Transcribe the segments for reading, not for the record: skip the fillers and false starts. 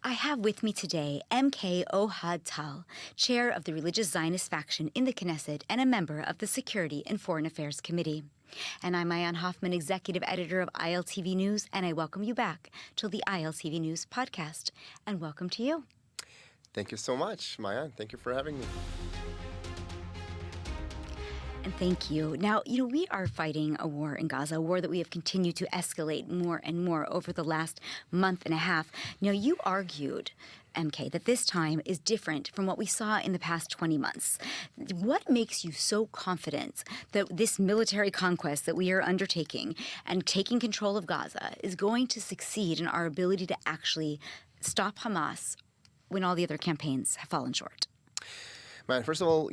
I have with me today MK Ohad Tal, chair of the Religious Zionist faction in the Knesset and a member of the Security and Foreign Affairs Committee. And I'm Maayan Hoffman, executive editor of ILTV News, and I welcome you back to the ILTV News Podcast. And welcome to you. Thank you so much, Maayan. Thank you for having me. And thank you. Now, we are fighting a war in Gaza, a war that we have continued to escalate more and more over the last month and a half. Now, you argued, MK, that this time is different from what we saw in the past 20 months. What makes you so confident that this military conquest that we are undertaking and taking control of Gaza is going to succeed in our ability to actually stop Hamas when all the other campaigns have fallen short? Man, first of all,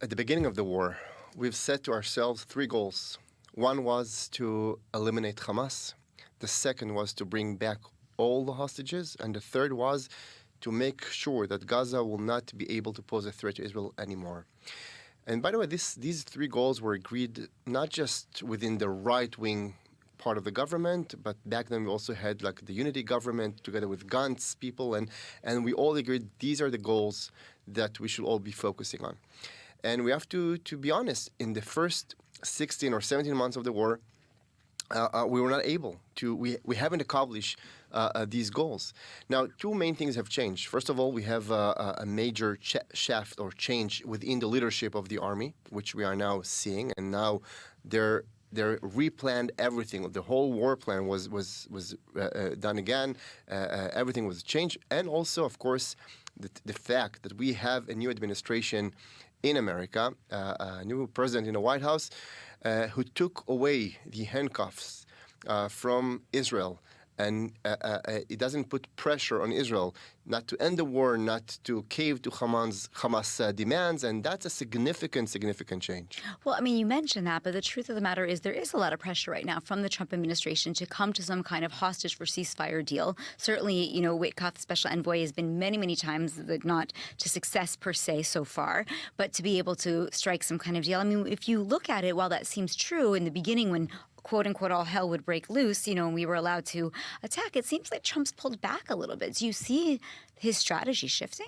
at the beginning of the war, we've set to ourselves 3 goals. One was to eliminate Hamas. The second was to bring back all the hostages. And the third was to make sure that Gaza will not be able to pose a threat to Israel anymore. And by the way, these 3 goals were agreed not just within the right-wing part of the government, but back then we also had the unity government together with Gantz people, and we all agreed these are the goals that we should all be focusing on. And we have to be honest, in the first 16 or 17 months of the war, we were not able to, we haven't accomplished these goals. Now, 2 main things have changed. First of all, we have a major shift or change within the leadership of the army, which we are now seeing, and now they're replanned everything. The whole war plan was done again. Everything was changed. And also, of course, the fact that we have a new administration in America, a new president in the White House, who took away the handcuffs from Israel. And it doesn't put pressure on Israel not to end the war, not to cave to Hamas demands, and that's a significant change. Well, you mentioned that, but the truth of the matter is there is a lot of pressure right now from the Trump administration to come to some kind of hostage for ceasefire deal. Certainly, Witkoff, special envoy, has been many times, not to success per se so far, but to be able to strike some kind of deal. If you look at it, while that seems true in the beginning when quote-unquote all hell would break loose, and we were allowed to attack, it seems like Trump's pulled back a little bit. Do you see his strategy shifting?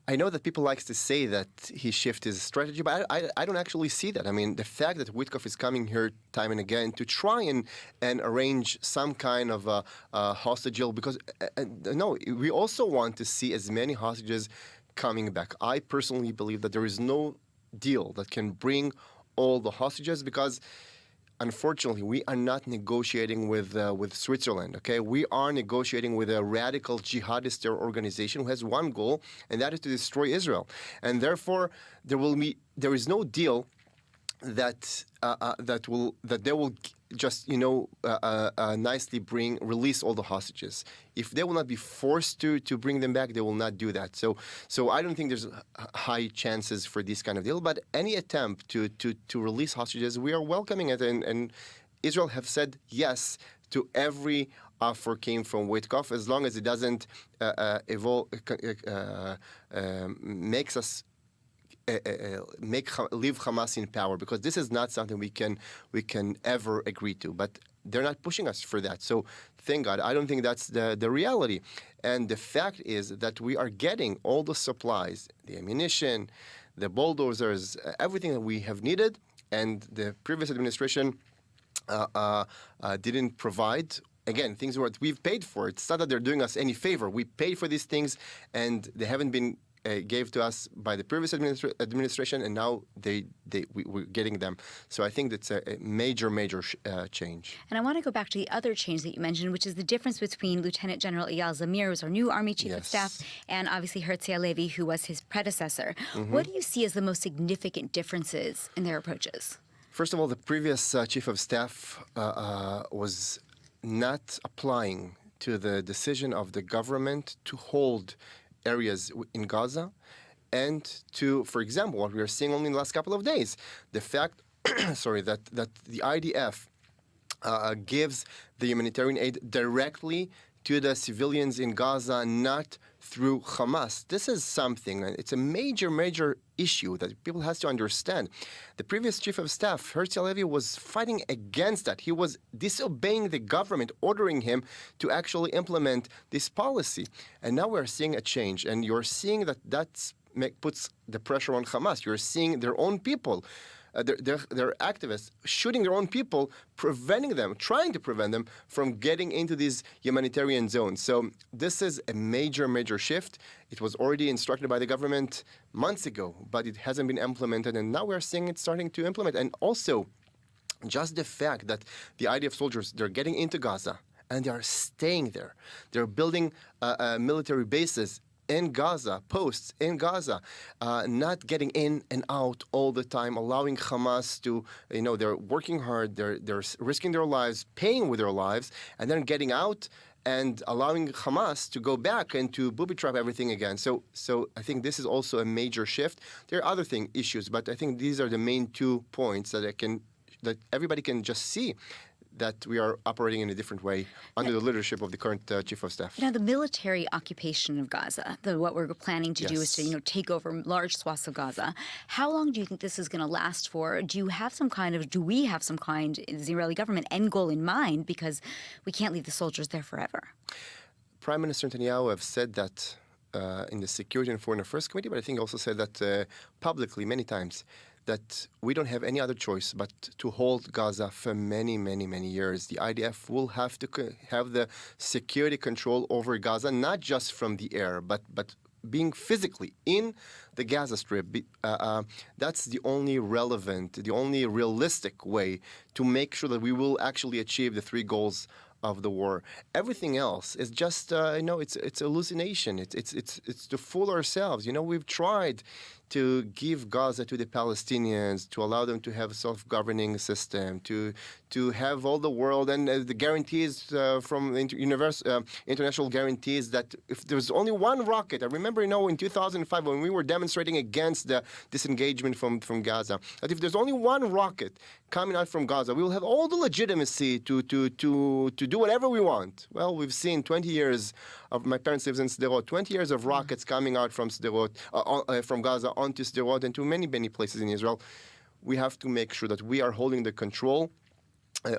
I know that people like to say that he shifted his strategy, but I don't actually see that. The fact that Witkoff is coming here time and again to try and arrange some kind of a hostage deal, because, no, we also want to see as many hostages coming back. I personally believe that there is no deal that can bring all the hostages, because unfortunately, we are not negotiating with Switzerland, okay? We are negotiating with a radical jihadist terror organization who has one goal, and that is to destroy Israel. And therefore, there is no deal that they will just nicely release all the hostages. If they will not be forced to bring them back, they will not do that. So I don't think there's high chances for this kind of deal. But any attempt to release hostages, we are welcoming it, and Israel have said yes to every offer came from Witkoff, as long as it doesn't makes us leave Hamas in power, because this is not something we can ever agree to. But they're not pushing us for that. So thank God. I don't think that's the reality. And the fact is that we are getting all the supplies, the ammunition, the bulldozers, everything that we have needed, and the previous administration didn't provide. Again, things that we've paid for. It's not that they're doing us any favor. We paid for these things, and they haven't been gave to us by the previous administration, and now we're getting them. So I think that's a major change. And I want to go back to the other change that you mentioned, which is the difference between Lieutenant General Eyal Zamir, who's our new Army Chief of Staff, and obviously Herzi Halevi, who was his predecessor. Mm-hmm. What do you see as the most significant differences in their approaches? First of all, the previous Chief of Staff was not applying to the decision of the government to hold areas in Gaza, and to, for example, what we are seeing only in the last couple of days, the fact, that the IDF gives the humanitarian aid directly to the civilians in Gaza, not through Hamas. This is something, it's a major, major issue that people has to understand. The previous chief of staff, Herzi Halevi, was fighting against that. He was disobeying the government, ordering him to actually implement this policy. And now we're seeing a change, and you're seeing that puts the pressure on Hamas. You're seeing their own people, their activists shooting their own people, trying to prevent them from getting into these humanitarian zones. So this is a major, major shift. It was already instructed by the government months ago, but it hasn't been implemented, and now we're seeing it starting to implement. And also, just the fact that the IDF soldiers, they're getting into Gaza, and they are staying there. They're building military bases in Gaza, posts in Gaza, not getting in and out all the time, allowing Hamas to, they're working hard, they're risking their lives, paying with their lives, and then getting out and allowing Hamas to go back and to booby-trap everything again. So I think this is also a major shift. There are other issues, but I think these are the main 2 points that everybody can just see, that we are operating in a different way under the leadership of the current chief of staff. The military occupation of Gaza, what we're planning to do is to, take over large swaths of Gaza. How long do you think this is going to last for? Do we have some kind, the Israeli government, end goal in mind? Because we can't leave the soldiers there forever. Prime Minister Netanyahu have said that in the Security and Foreign Affairs Committee, but I think also said that publicly many times, that we don't have any other choice but to hold Gaza for many, many, many years. The IDF will have to have the security control over Gaza, not just from the air, but being physically in the Gaza Strip. That's the only relevant, the only realistic way to make sure that we will actually achieve the 3 goals of the war. Everything else is just, it's hallucination. It's to fool ourselves. We've tried to give Gaza to the Palestinians, to allow them to have a self-governing system, to have all the world and the guarantees from international guarantees that if there's only one rocket, I remember, in 2005 when we were demonstrating against the disengagement from Gaza, that if there's only one rocket coming out from Gaza, we will have all the legitimacy to do whatever we want. Well, we've seen 20 years of, my parents live in Sderot, 20 years of rockets coming out from Sderot, from Gaza onto Sderot and to many, many places in Israel. We have to make sure that we are holding the control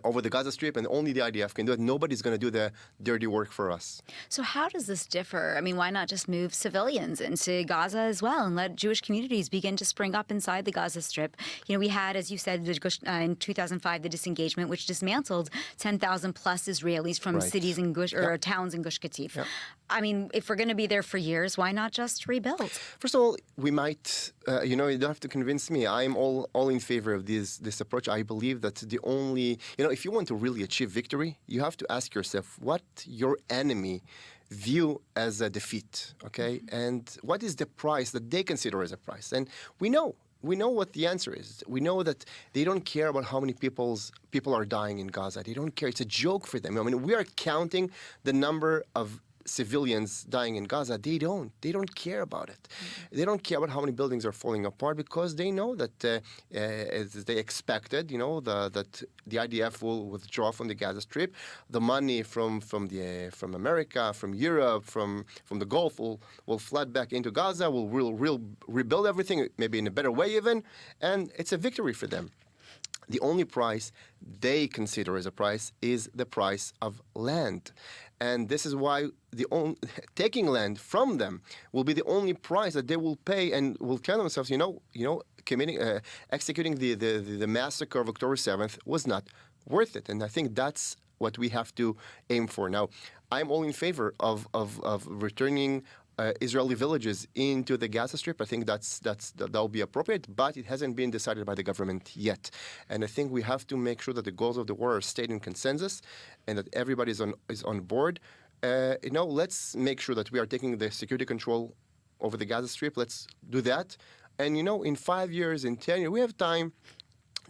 over the Gaza Strip, and only the IDF can do it. Nobody's going to do the dirty work for us. So how does this differ? I mean, why not just move civilians into Gaza as well and let Jewish communities begin to spring up inside the Gaza Strip? We had, as you said, in 2005, the disengagement, which dismantled 10,000 plus Israelis from cities in or towns in Gush Katif. Yep. I mean, if we're going to be there for years, why not just rebuild? First of all, we might, you don't have to convince me. I'm all in favor of this approach. I believe that the only, if you want to really achieve victory, you have to ask yourself what your enemy view as a defeat, okay? And what is the price that they consider as a price? And we know what the answer is. We know that they don't care about how many people are dying in Gaza. They don't care. It's a joke for them. I mean, we are counting the number of civilians dying in Gaza. They don't care about it. Mm-hmm. They don't care about how many buildings are falling apart, because they know that, as they expected, that the IDF will withdraw from the Gaza Strip. The money from America, from Europe, from the Gulf will flood back into Gaza. We'll rebuild everything, maybe in a better way even, and it's a victory for them. The only price they consider as a price is the price of land. And this is why taking land from them will be the only price that they will pay, and will tell themselves, executing the massacre of October 7th was not worth it. And I think that's what we have to aim for. Now, I'm all in favor of returning Israeli villages into the Gaza Strip. I think that'll be appropriate, but it hasn't been decided by the government yet. And I think we have to make sure that the goals of the war are stayed in consensus, and that everybody is on board. Let's make sure that we are taking the security control over the Gaza Strip. Let's do that. And in 5 years, in 10 years, we have time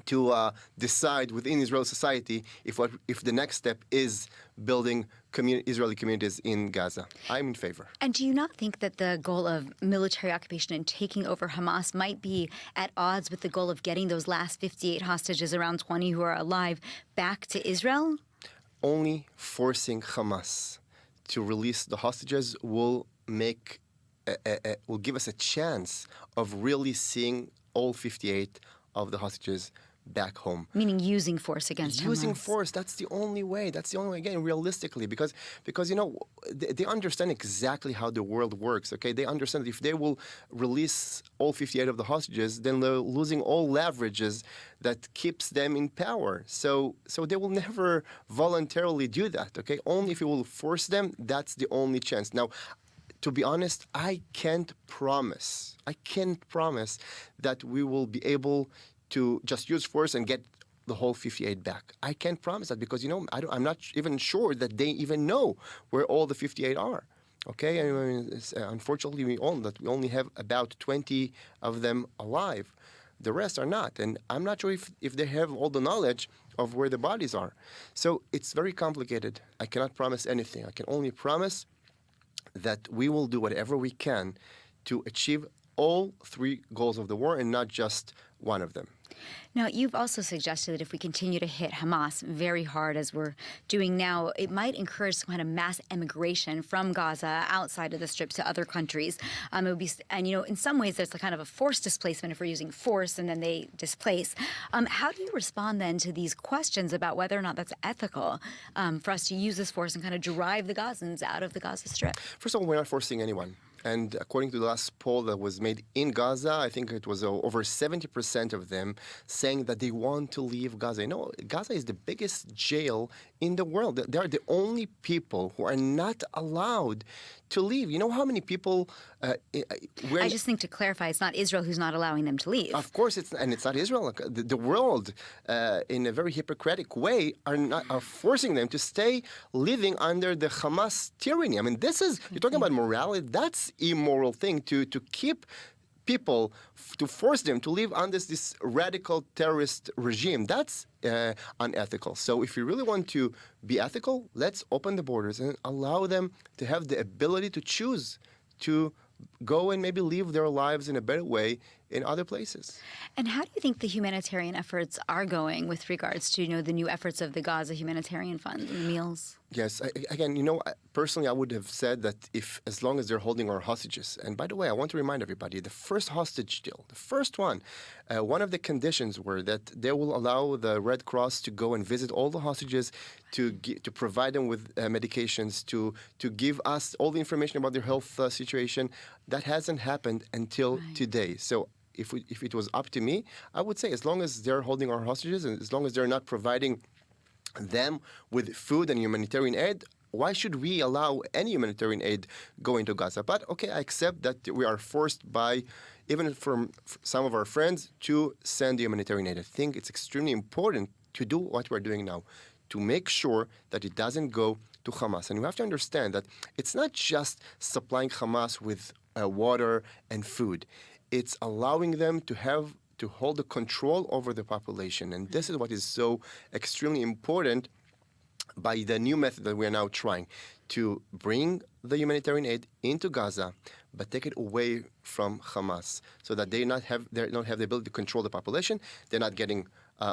to decide within Israeli society if the next step is building Israeli communities in Gaza. I'm in favor. And do you not think that the goal of military occupation and taking over Hamas might be at odds with the goal of getting those last 58 hostages, around 20 who are alive, back to Israel? Only forcing Hamas to release the hostages will make will give us a chance of really seeing all 58 of the hostages back home. Meaning using force against Hamas. Using force, that's the only way. That's the only way, again, realistically, because they understand exactly how the world works, okay? They understand that if they will release all 58 of the hostages, then they're losing all leverages that keeps them in power. So they will never voluntarily do that, okay? Only if you will force them, that's the only chance. Now, to be honest, I can't promise that we will be able to just use force and get the whole 58 back. I can't promise that because, I'm not even sure that they even know where all the 58 are. Okay? I mean, unfortunately, we only have about 20 of them alive. The rest are not. And I'm not sure if they have all the knowledge of where the bodies are. So it's very complicated. I cannot promise anything. I can only promise that we will do whatever we can to achieve all three goals of the war and not just one of them. Now, you've also suggested that if we continue to hit Hamas very hard as we're doing now, it might encourage some kind of mass emigration from Gaza outside of the strip to other countries. It would be, and in some ways, there's a kind of a forced displacement if we're using force and then they displace. How do you respond then to these questions about whether or not that's ethical for us to use this force and kind of drive the Gazans out of the Gaza Strip? First of all, we're not forcing anyone. And according to the last poll that was made in Gaza, I think it was over 70% of them saying that they want to leave Gaza. Gaza is the biggest jail in the world. They are the only people who are not allowed to leave. You know how many people... I just think to clarify, it's not Israel who's not allowing them to leave. Of course, it's not Israel. The world, in a very hypocritic way, are forcing them to stay living under the Hamas tyranny. I mean, you're talking about morality. That's immoral thing to keep people, to force them to live under this radical terrorist regime. That's unethical. So if we really want to be ethical, let's open the borders and allow them to have the ability to choose to go and maybe live their lives in a better way in other places. And how do you think the humanitarian efforts are going with regards to, the new efforts of the Gaza Humanitarian Fund and the meals? Yes. Personally, I would have said that as long as they're holding our hostages, and by the way, I want to remind everybody, the first hostage deal, the first one of the conditions were that they will allow the Red Cross to go and visit all the hostages, to provide them with medications, to give us all the information about their health situation. That hasn't happened until today. So if it was up to me, I would say as long as they're holding our hostages and as long as they're not providing them with food and humanitarian aid, why should we allow any humanitarian aid go into Gaza? But okay, I accept that we are forced by, even from some of our friends, to send humanitarian aid. I think it's extremely important to do what we're doing now, to make sure that it doesn't go to Hamas. And we have to understand that it's not just supplying Hamas with water and food. It's allowing them to hold the control over the population. And this is what is so extremely important by the new method that we are now trying to bring the humanitarian aid into Gaza, but take it away from Hamas so that they don't have the ability to control the population. They're not getting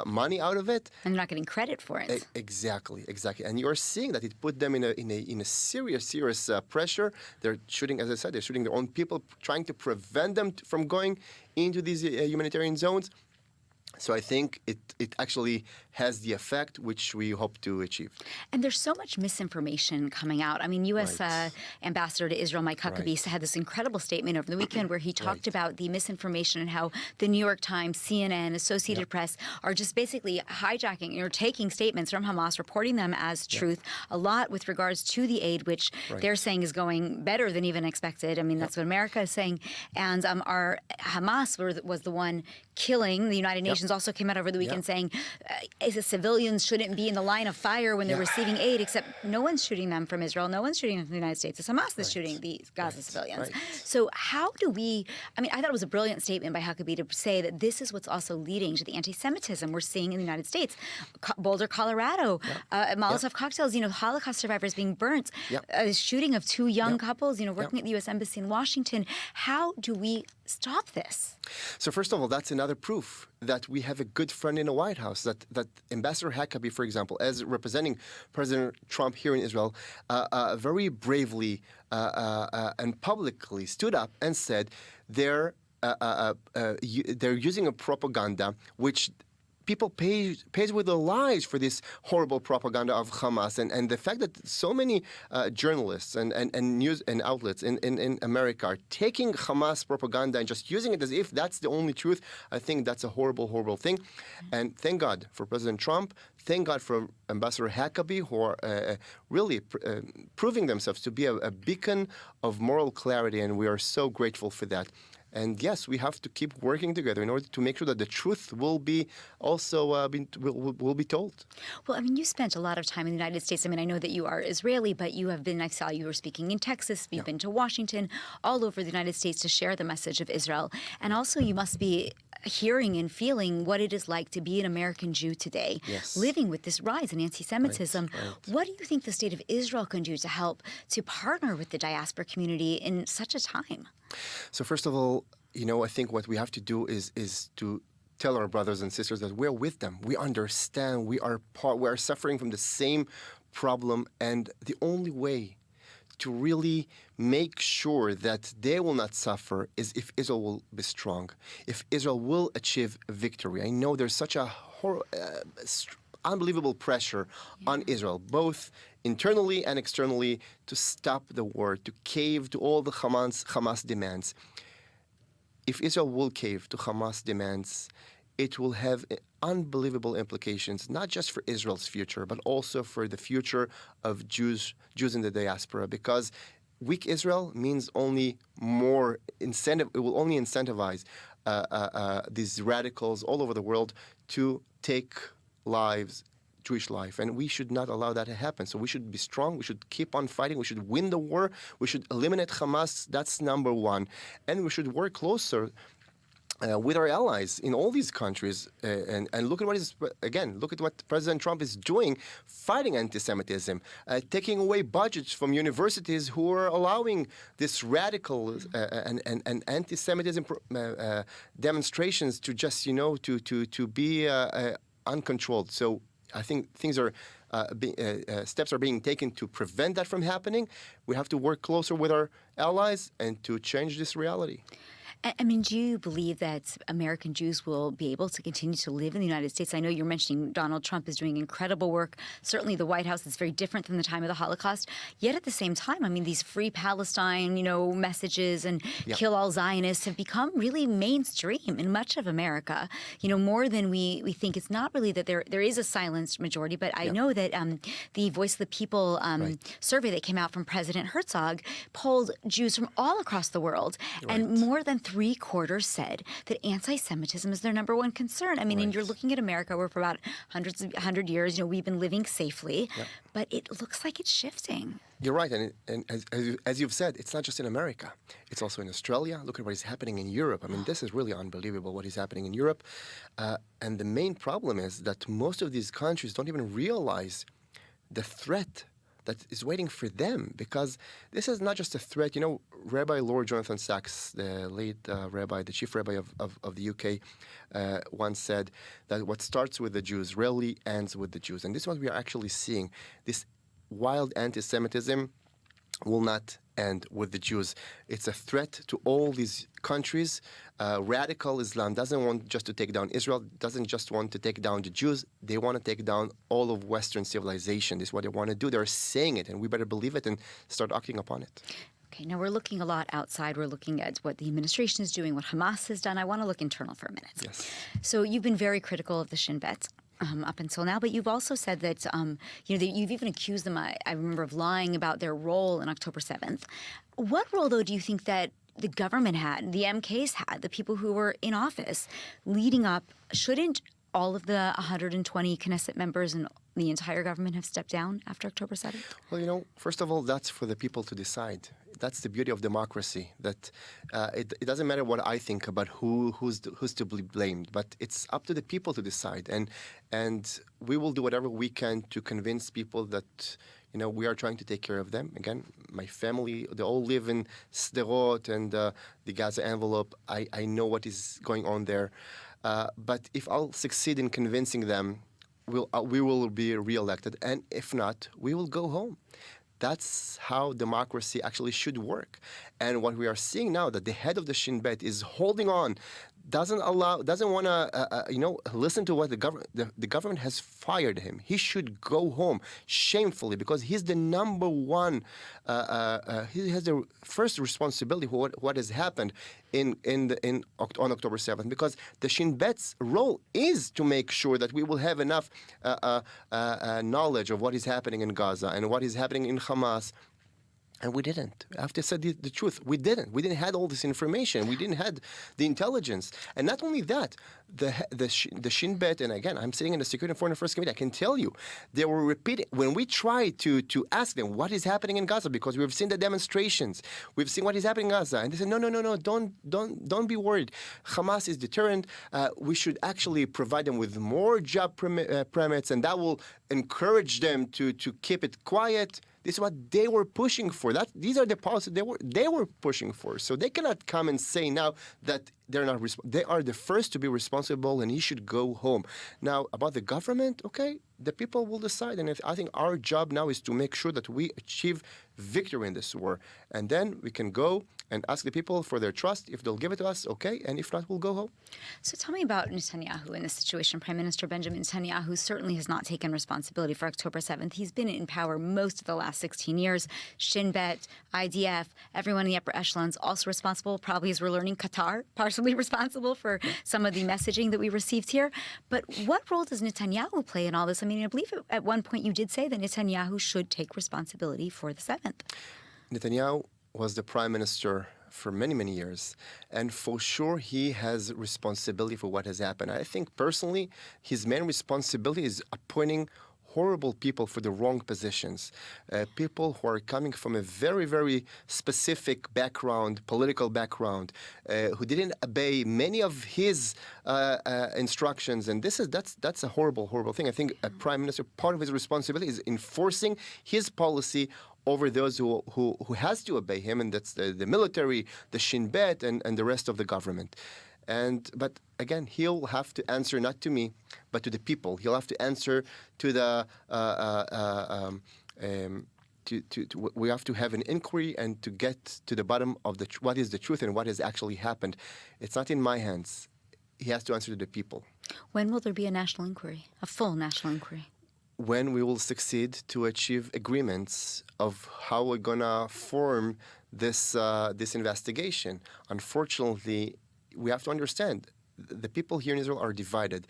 money out of it. And they're not getting credit for it. Exactly. And you're seeing that it put them in a serious pressure. They're shooting, as I said, they're shooting their own people, trying to prevent them from going into these humanitarian zones. So I think it actually has the effect which we hope to achieve. And there's so much misinformation coming out. I mean, U.S. Ambassador to Israel, Mike Huckabee, had this incredible statement over the weekend where he talked about the misinformation and how the New York Times, CNN, Associated Press are just basically hijacking or taking statements from Hamas, reporting them as truth, a lot with regards to the aid, which they're saying is going better than even expected. I mean, that's what America is saying. And our Hamas was the one killing. The United Nations also came out over the weekend saying civilians shouldn't be in the line of fire when they're receiving aid, except no one's shooting them from Israel. No one's shooting them from the United States. It's Hamas that's shooting the Gaza civilians. So how do we, I think it was a brilliant statement by Huckabee to say that this is what's also leading to the anti-Semitism we're seeing in the United States. Boulder, Colorado, Molotov cocktails, Holocaust survivors being burnt, shooting of two young couples, working at the U.S. Embassy in Washington. How do we stop this? So first of all, that's another proof that we have a good friend in the White House, that Ambassador Huckabee, for example, as representing President Trump here in Israel, very bravely and publicly stood up and said they're using a propaganda which people pays with their lives for this horrible propaganda of Hamas. And the fact that so many journalists and news and outlets in America are taking Hamas propaganda and just using it as if that's the only truth, I think that's a horrible, horrible thing. And thank God for President Trump. Thank God for Ambassador Huckabee, who are really proving themselves to be a beacon of moral clarity, and we are so grateful for that. And yes, we have to keep working together in order to make sure that the truth will be also will be told. Well, I mean, you spent a lot of time in the United States. I mean, I know that you are Israeli, but you have been, I saw you were speaking in Texas, you've been to Washington, all over the United States to share the message of Israel. And also you must be hearing and feeling what it is like to be an American Jew today, living with this rise in anti-Semitism. Right. What do you think the state of Israel can do to help to partner with the diaspora community in such a time? So first of all, I think what we have to do is to tell our brothers and sisters that we're with them. We understand. We are suffering from the same problem, and the only way to really make sure that they will not suffer is if Israel will be strong, if Israel will achieve victory. I know there's such a unbelievable pressure on Israel, both internally and externally, to stop the war, to cave to all the Hamas demands. If Israel will cave to Hamas demands, it will have unbelievable implications, not just for Israel's future, but also for the future of Jews in the diaspora. Because weak Israel means only more incentive. It will only incentivize these radicals all over the world to take lives, Jewish life, and we should not allow that to happen. So we should be strong. We should keep on fighting. We should win the war. We should eliminate Hamas. That's number one, and we should work closer with our allies in all these countries. And look at what President Trump is doing, fighting anti-Semitism, taking away budgets from universities who are allowing this radical and anti-Semitism demonstrations to just to be uncontrolled. So I think steps are being taken to prevent that from happening. We have to work closer with our allies and to change this reality. I mean, do you believe that American Jews will be able to continue to live in the United States? I know you're mentioning Donald Trump is doing incredible work. Certainly the White House is very different than the time of the Holocaust. Yet at the same time, I mean, these free Palestine, messages and kill all Zionists have become really mainstream in much of America, more than we think. It's not really that there is a silenced majority, but I know that the Voice of the People survey that came out from President Herzog polled Jews from all across the world, and more than 3/4 said that anti-Semitism is their number one concern. I mean, and you're looking at America where for about 100 years, we've been living safely, but it looks like it's shifting. You're right, and as you've said, it's not just in America. It's also in Australia. Look at what is happening in Europe. I mean, this is really unbelievable what is happening in Europe. And the main problem is that most of these countries don't even realize the threat that is waiting for them, because this is not just a threat. Rabbi Lord Jonathan Sacks, the late rabbi, the chief rabbi of the UK, once said that what starts with the Jews rarely ends with the Jews. And this is what we are actually seeing. This wild anti-Semitism will not end with the Jews. It's a threat to all these countries. Radical Islam doesn't want just to take down Israel, doesn't just want to take down the Jews. They want to take down all of Western civilization. This is what they want to do. They're saying it, and we better believe it and start acting upon it. Okay, now we're looking a lot outside. We're looking at what the administration is doing, what Hamas has done. I want to look internal for a minute. Yes. So you've been very critical of the Shin Bet. Up until now, but you've also said that that you've even accused them, I remember, of lying about their role in October 7th. What role, though, do you think that the government had, the MKs had, the people who were in office leading up? Shouldn't all of the 120 Knesset members and the entire government have stepped down after October 7th? Well, first of all, that's for the people to decide. That's the beauty of democracy, that it doesn't matter what I think about who's to be blamed, but it's up to the people to decide. And we will do whatever we can to convince people that, we are trying to take care of them. Again, my family, they all live in Sderot and the Gaza envelope. I know what is going on there. But if I'll succeed in convincing them, we will be reelected. And if not, we will go home. that's how democracy actually should work. And what we are seeing now, that the head of the Shin Bet is holding on, doesn't want to, listen to what the government has fired him. He should go home shamefully, because he's the number one. He has the first responsibility for what has happened on October 7th, because the Shin Bet's role is to make sure that we will have enough knowledge of what is happening in Gaza and what is happening in Hamas. And we didn't. I have to say the truth. We didn't. We didn't have all this information. We didn't have the intelligence. And not only that, the Shin Bet, and again, I'm sitting in the Security and Foreign Affairs Committee, I can tell you, they were repeating, when we tried to ask them what is happening in Gaza, because we've seen the demonstrations, we've seen what is happening in Gaza, and they said, no, don't be worried. Hamas is deterrent. We should actually provide them with more job permits, and that will encourage them to keep it quiet. This is what they were pushing for. These are the policies they were pushing for. So they cannot come and say now that they're not. They are the first to be responsible, and he should go home. Now, about the government, okay, the people will decide. And I think our job now is to make sure that we achieve victory in this war, and then we can go and ask the people for their trust. If they'll give it to us, okay, and if not, we'll go home. So tell me about Netanyahu in this situation. Prime Minister Benjamin Netanyahu certainly has not taken responsibility for October 7th. He's been in power most of the last 16 years. Shin Bet, IDF, everyone in the upper echelons also responsible. Probably, as we're learning, Qatar, partially responsible for some of the messaging that we received here. But what role does Netanyahu play in all this? I mean, I believe at one point you did say that Netanyahu should take responsibility for the 7th. Netanyahu was the prime minister for many, many years. And for sure, he has responsibility for what has happened. I think personally, his main responsibility is appointing horrible people for the wrong positions, people who are coming from a very, very specific background, political background, who didn't obey many of his instructions. And that's a horrible, horrible thing. I think a prime minister, part of his responsibility is enforcing his policy over those who has to obey him, and that's the military, the Shin Bet, and the rest of the government. But again, he'll have to answer not to me, but to the people. He'll have to answer to the. We have to have an inquiry and to get to the bottom of what is the truth and what has actually happened. It's not in my hands. He has to answer to the people. When will there be a national inquiry, a full national inquiry? When we will succeed to achieve agreements of how we're gonna form this investigation. Unfortunately, we have to understand the people here in Israel are divided.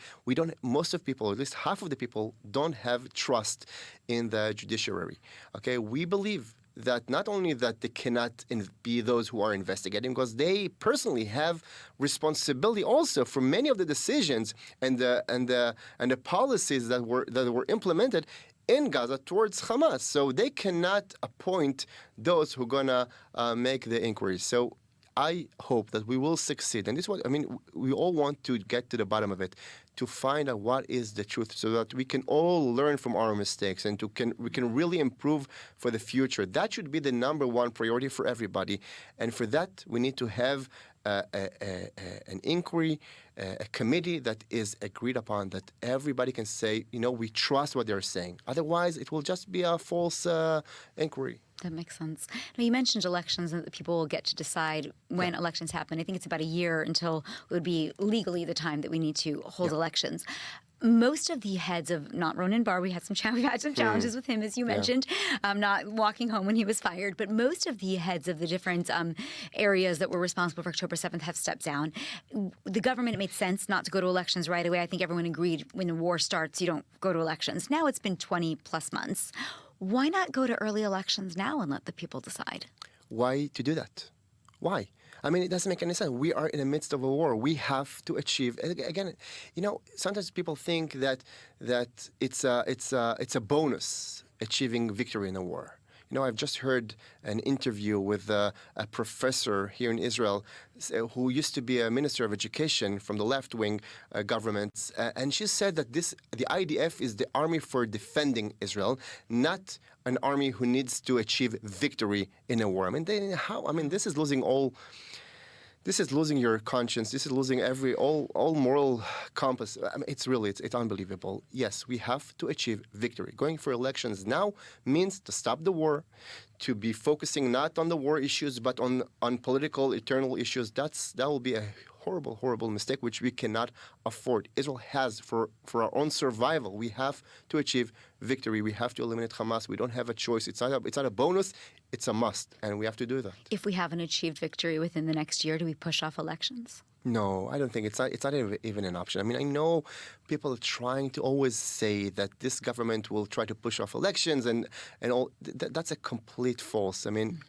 Most of people, or at least half of the people, don't have trust in the judiciary. Okay, we believe that not only that they cannot be those who are investigating, because they personally have responsibility also for many of the decisions and the policies that were implemented in Gaza towards Hamas. So they cannot appoint those who are gonna make the inquiries. So I hope that we will succeed, and this is what I mean. We all want to get to the bottom of it, to find out what is the truth, so that we can all learn from our mistakes and we can really improve for the future. That should be the number one priority for everybody, and for that we need to have an inquiry, a committee that is agreed upon, that everybody can say, we trust what they're saying. Otherwise, it will just be a false inquiry. That makes sense. Now, you mentioned elections and that people will get to decide when elections happen. I think it's about a year until it would be legally the time that we need to hold elections. Most of the heads of, not Ronan Bar, we've had some challenges with him, as you mentioned, not walking home when he was fired, but most of the heads of the different areas that were responsible for October 7th have stepped down. The government, it made sense not to go to elections right away. I think everyone agreed when the war starts, you don't go to elections. Now it's been 20 plus months. Why not go to early elections now and let the people decide? Why to do that? Why? I mean, it doesn't make any sense. We are in the midst of a war. We have to achieve. Again, sometimes people think that it's a bonus achieving victory in a war. I've just heard an interview with a professor here in Israel who used to be a minister of education from the left-wing government, and she said that the IDF is the army for defending Israel, not an army who needs to achieve victory in a war. I mean, this is losing all. This is losing your conscience. This is losing all moral compass. I mean, it's unbelievable. Yes, we have to achieve victory. Going for elections now means to stop the war, to be focusing not on the war issues but on political eternal issues. That will be a horrible mistake which we cannot afford. Israel has, for our own survival, we have to achieve victory. We have to eliminate Hamas. We don't have a choice. It's not a bonus. It's a must, and we have to do that. If we haven't achieved victory within the next year, do we push off elections? No, I don't think it's not even an option. I mean, I know people are trying to always say that this government will try to push off elections, and all. That's a complete false. I mean,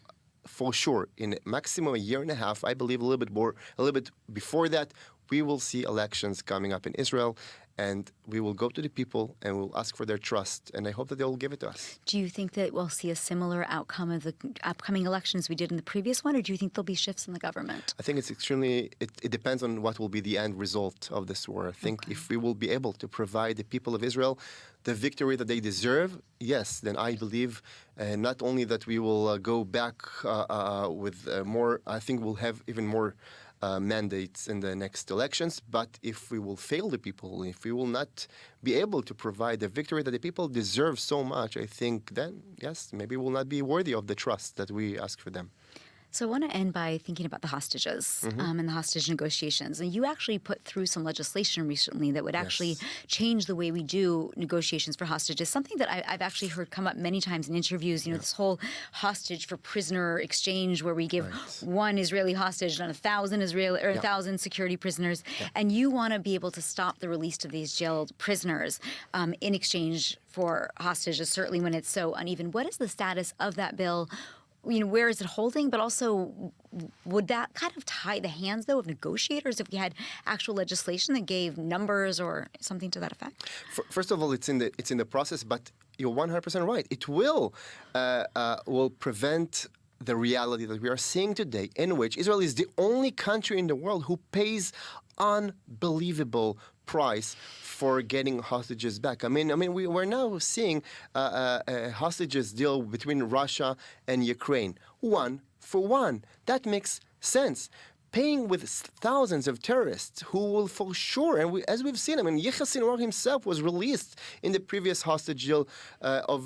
for sure, in maximum a year and a half, I believe a little bit before that, we will see elections coming up in Israel, and we will go to the people and we'll ask for their trust, and I hope that they will give it to us. Do you think that we'll see a similar outcome of the upcoming elections we did in the previous one, or do you think there'll be shifts in the government? I think it's it depends on what will be the end result of this war. I think if we will be able to provide the people of Israel the victory that they deserve, yes, then I believe not only that we will go back with more, I think we'll have even more mandates in the next elections. But if we will fail the people, if we will not be able to provide the victory that the people deserve so much, I think then, yes, maybe we'll not be worthy of the trust that we ask for them. So I want to end by thinking about the hostages and the hostage negotiations. And you actually put through some legislation recently that would actually change the way we do negotiations for hostages, something that I've actually heard come up many times in interviews, this whole hostage for prisoner exchange where we give one Israeli hostage on 1,000 security prisoners. And you want to be able to stop the release of these jailed prisoners in exchange for hostages, certainly when it's so uneven. What is the status of that bill? Where is it holding? But also, would that kind of tie the hands, though, of negotiators if we had actual legislation that gave numbers or something to that effect? First of all, it's in the process, but you're 100% right. It will prevent the reality that we are seeing today, in which Israel is the only country in the world who pays unbelievable price for getting hostages back. I mean, we're now seeing a hostages deal between Russia and Ukraine, 1-for-1. That makes sense. Paying with thousands of terrorists who will for sure, and as we've seen, Yahya Sinwar himself was released in the previous hostage deal of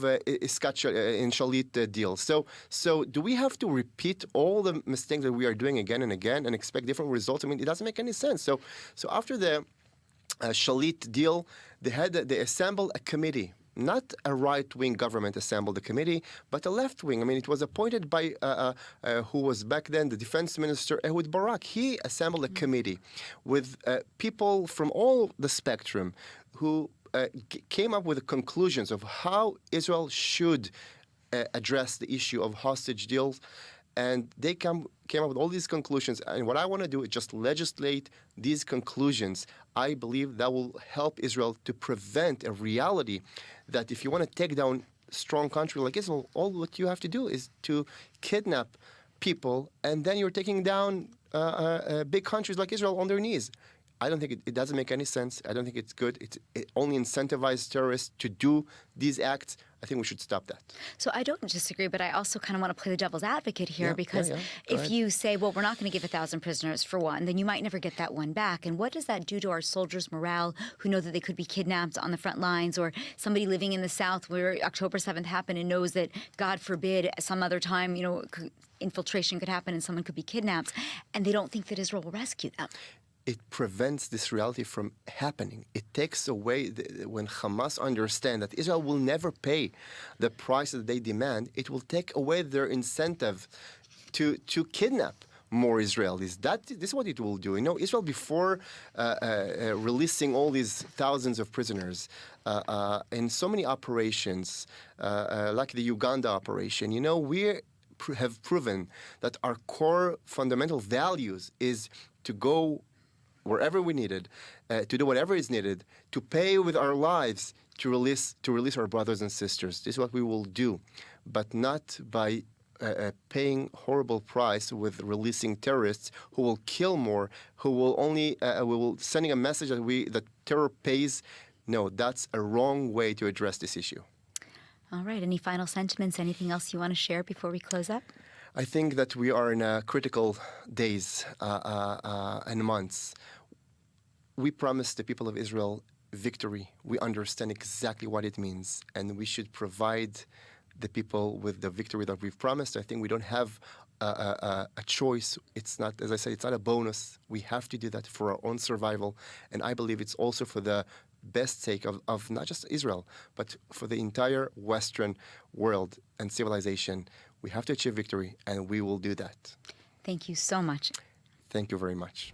Iskat in Shalit deal. So do we have to repeat all the mistakes that we are doing again and again and expect different results? It doesn't make any sense. So after the Shalit deal, they assembled a committee. Not a right-wing government assembled a committee, but a left-wing. It was appointed by who was back then the defense minister, Ehud Barak. He assembled a committee with people from all the spectrum who came up with the conclusions of how Israel should address the issue of hostage deals. And they came up with all these conclusions. And what I want to do is just legislate these conclusions. I believe that will help Israel to prevent a reality that if you want to take down a strong country like Israel, all what you have to do is to kidnap people, and then you're taking down big countries like Israel on their knees. I don't think it doesn't make any sense. I don't think it's good. It only incentivizes terrorists to do these acts. I think we should stop that. So I don't disagree, but I also kind of want to play the devil's advocate here because if you say, well, we're not going to give 1,000 prisoners for one, then you might never get that one back. And what does that do to our soldiers' morale who know that they could be kidnapped on the front lines, or somebody living in the South where October 7th happened and knows that, God forbid, some other time, infiltration could happen and someone could be kidnapped, and they don't think that Israel will rescue them? It prevents this reality from happening. It takes away, when Hamas understand that Israel will never pay the price that they demand, it will take away their incentive to kidnap more Israelis. This is what it will do. Israel, before releasing all these thousands of prisoners in so many operations, like the Uganda operation, we have proven that our core fundamental values is to go wherever we needed, to do whatever is needed, to pay with our lives to release our brothers and sisters. This is what we will do, but not by paying horrible price with releasing terrorists who will kill more, who will only sending a message that terror pays. No, that's a wrong way to address this issue. All right. Any final sentiments? Anything else you want to share before we close up? I think that we are in critical days and months. We promised the people of Israel victory. We understand exactly what it means, and we should provide the people with the victory that we've promised. I think we don't have a choice. It's not, as I say, it's not a bonus. We have to do that for our own survival, and I believe it's also for the best sake of not just Israel, but for the entire Western world and civilization. We have to achieve victory, and we will do that. Thank you so much. Thank you very much.